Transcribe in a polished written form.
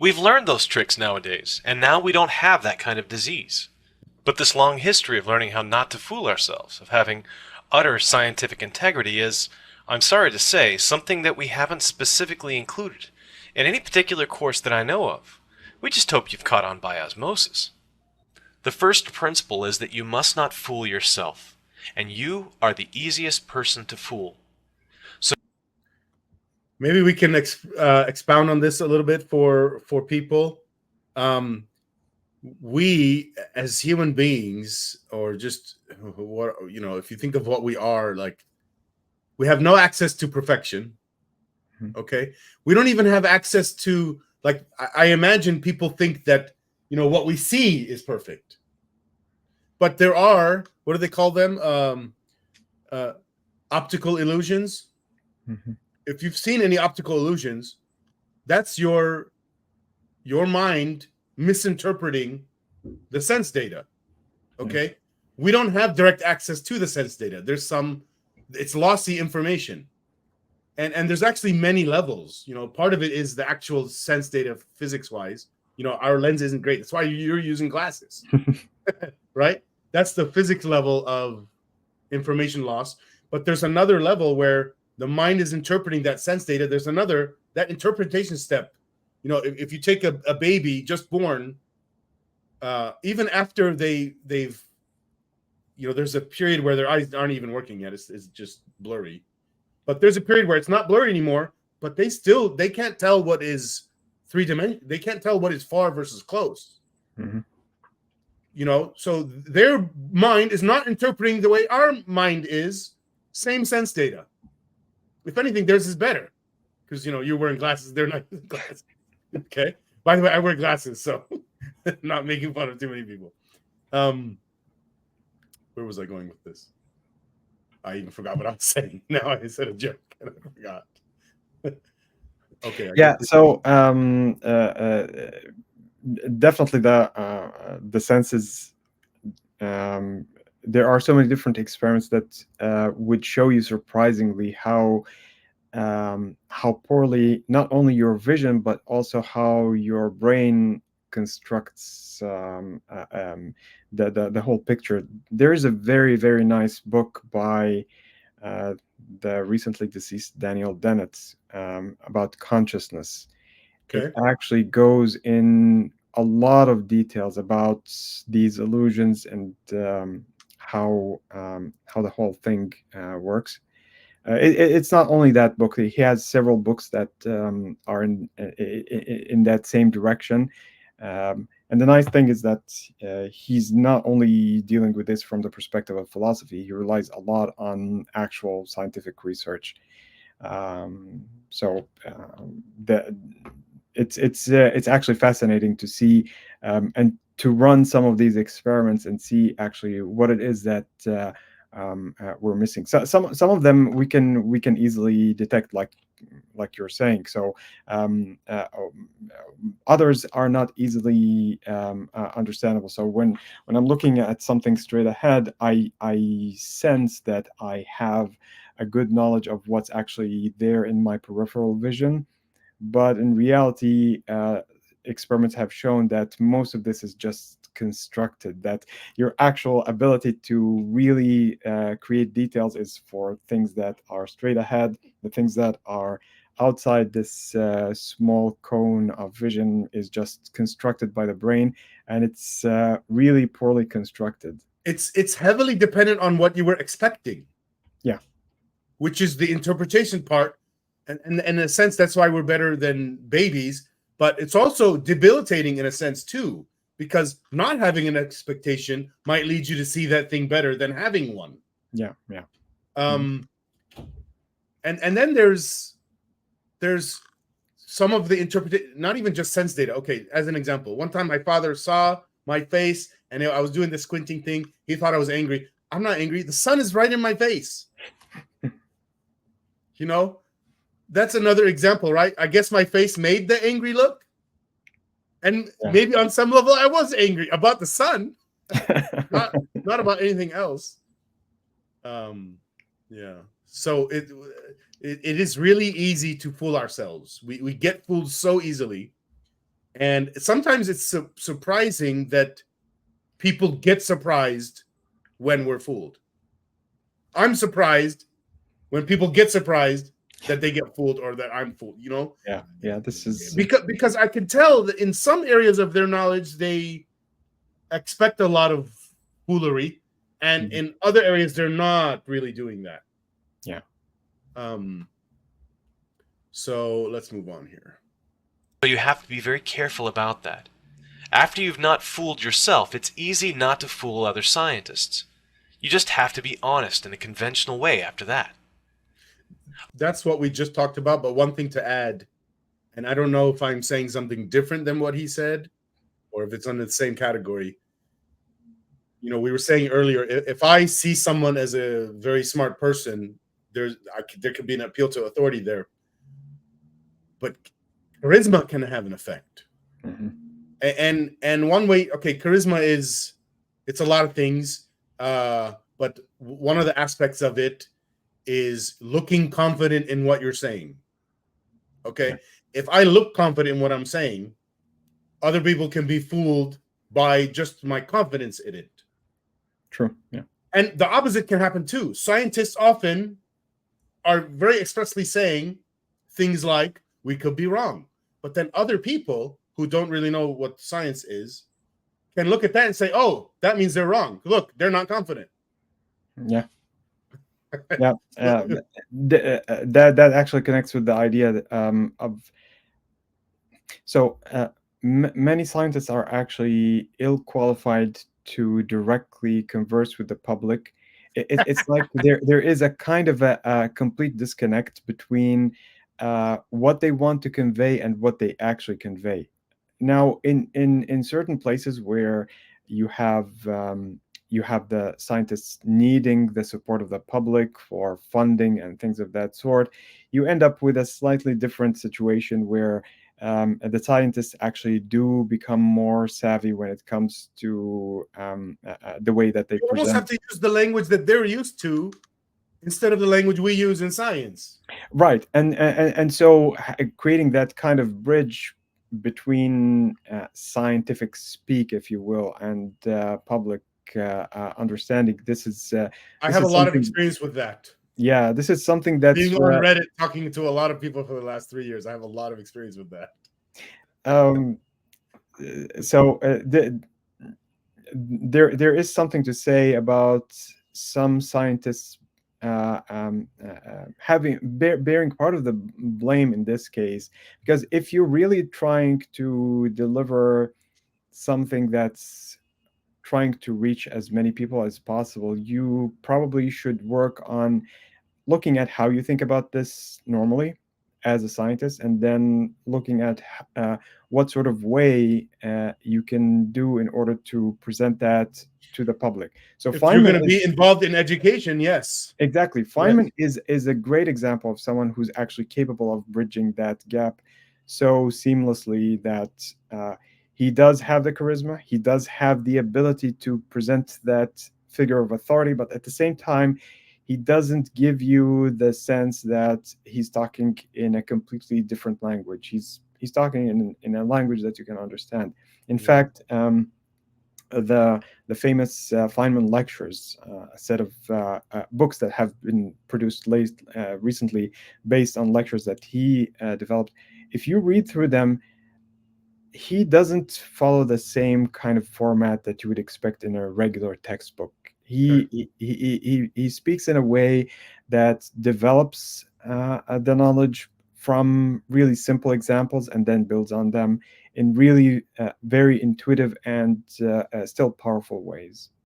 We've learned those tricks nowadays, and now we don't have that kind of disease. But this long history of learning how not to fool ourselves, of having utter scientific integrity is, I'm sorry to say, something that we haven't specifically included in any particular course that I know of. We just hope you've caught on by osmosis. The first principle is that you must not fool yourself, and you are the easiest person to fool. So maybe we can expound on this a little bit for people. We as human beings, or just what, if you think of what we are, like, we have no access to perfection. Okay, we don't even have access to, like, I imagine people think that what we see is perfect, but there are, what do they call them, optical illusions. If you've seen any optical illusions, that's your mind misinterpreting the sense data. Okay, we don't have direct access to the sense data. It's lossy information. And there's actually many levels. Part of it is the actual sense data physics-wise. Our lens isn't great. That's why you're using glasses, right? That's the physics level of information loss. But there's another level where the mind is interpreting that sense data. There's that interpretation step. If you take a baby just born, even after they've, there's a period where their eyes aren't even working yet. It's just blurry. But there's a period where it's not blurry anymore, but they can't tell what is three-dimensional. They can't tell what is far versus close. So their mind is not interpreting the way our mind is. Same sense data. If anything, theirs is better because you're wearing glasses. They're not glasses. Okay. By the way, I wear glasses, so not making fun of too many people. Where was I going with this? I even forgot what I was saying. Now I said a joke and I forgot. Okay. Yeah. So definitely the senses. There are so many different experiments that would show you surprisingly how poorly not only your vision but also how your brain constructs the whole picture. There is a very, very nice book by the recently deceased Daniel Dennett about consciousness. Okay. It actually goes in a lot of details about these illusions and how the whole thing works. It's not only that book. He has several books that are in that same direction. And the nice thing is that he's not only dealing with this from the perspective of philosophy. He relies a lot on actual scientific research. It's actually fascinating to see and to run some of these experiments and see actually what it is that we're missing. So some of them we can easily detect, like you're saying. So others are not easily understandable. So when I'm looking at something straight ahead, I sense that I have a good knowledge of what's actually there in my peripheral vision. But in reality, experiments have shown that most of this is just constructed, that your actual ability to really create details is for things that are straight ahead. The things that are outside this small cone of vision is just constructed by the brain, and it's really poorly constructed. It's heavily dependent on what you were expecting. Yeah. Which is the interpretation part. And in a sense, that's why we're better than babies. But it's also debilitating in a sense, too, because not having an expectation might lead you to see that thing better than having one. Yeah. And then there's some of the interpretation, not even just sense data. Okay, as an example, one time my father saw my face and I was doing the squinting thing. He thought I was angry. I'm not angry. The sun is right in my face. That's another example, right? I guess my face made the angry look. And maybe on some level I was angry about the sun, not about anything else. Yeah. So it is really easy to fool ourselves. We get fooled so easily. And sometimes it's surprising that people get surprised when we're fooled. I'm surprised when people get surprised that they get fooled or that I'm fooled, you know? Yeah, this is Because I can tell that in some areas of their knowledge, they expect a lot of foolery, and in other areas, they're not really doing that. Yeah. So let's move on here. So you have to be very careful about that. After you've not fooled yourself, it's easy not to fool other scientists. You just have to be honest in a conventional way after that. That's what we just talked about, but one thing to add, and I don't know if I'm saying something different than what he said, or if it's under the same category. You know, we were saying earlier, if I see someone as a very smart person, there could be an appeal to authority there. But charisma can have an effect. And one way, okay, charisma it's a lot of things, but one of the aspects of it is looking confident in what you're saying. Okay. Yeah. If I look confident in what I'm saying, other people can be fooled by just my confidence in it. True. Yeah. And the opposite can happen too. Scientists often are very expressly saying things like, we could be wrong. But then other people who don't really know what science is can look at that and say, oh, that means they're wrong. Look, they're not confident. Yeah. Yeah. That actually connects with the idea of many scientists are actually ill-qualified to directly converse with the public. It's like there is a kind of a complete disconnect between what they want to convey and what they actually convey. Now, in certain places where you have the scientists needing the support of the public for funding and things of that sort, you end up with a slightly different situation where the scientists actually do become more savvy when it comes to the way that they you present. almost have to use the language that they're used to instead of the language we use in science. Right. And so creating that kind of bridge between scientific speak, if you will, and public understanding, this is I have a lot of experience with that. Yeah, this is something that's being on Reddit, talking to a lot of people for the last 3 years. I have a lot of experience with that. So there is something to say about some scientists bearing part of the blame in this case, because if you're really trying to deliver something that's trying to reach as many people as possible, you probably should work on looking at how you think about this normally as a scientist, and then looking at what sort of way you can do in order to present that to the public. So if you're going to be involved in education, yes. Exactly. Feynman is a great example of someone who's actually capable of bridging that gap so seamlessly that he does have the charisma, he does have the ability to present that figure of authority, but at the same time, he doesn't give you the sense that he's talking in a completely different language. He's talking in a language that you can understand. In fact, the famous Feynman lectures, a set of books that have been produced recently based on lectures that he developed. If you read through them, he doesn't follow the same kind of format that you would expect in a regular textbook. He speaks in a way that develops the knowledge from really simple examples and then builds on them in really very intuitive and still powerful ways.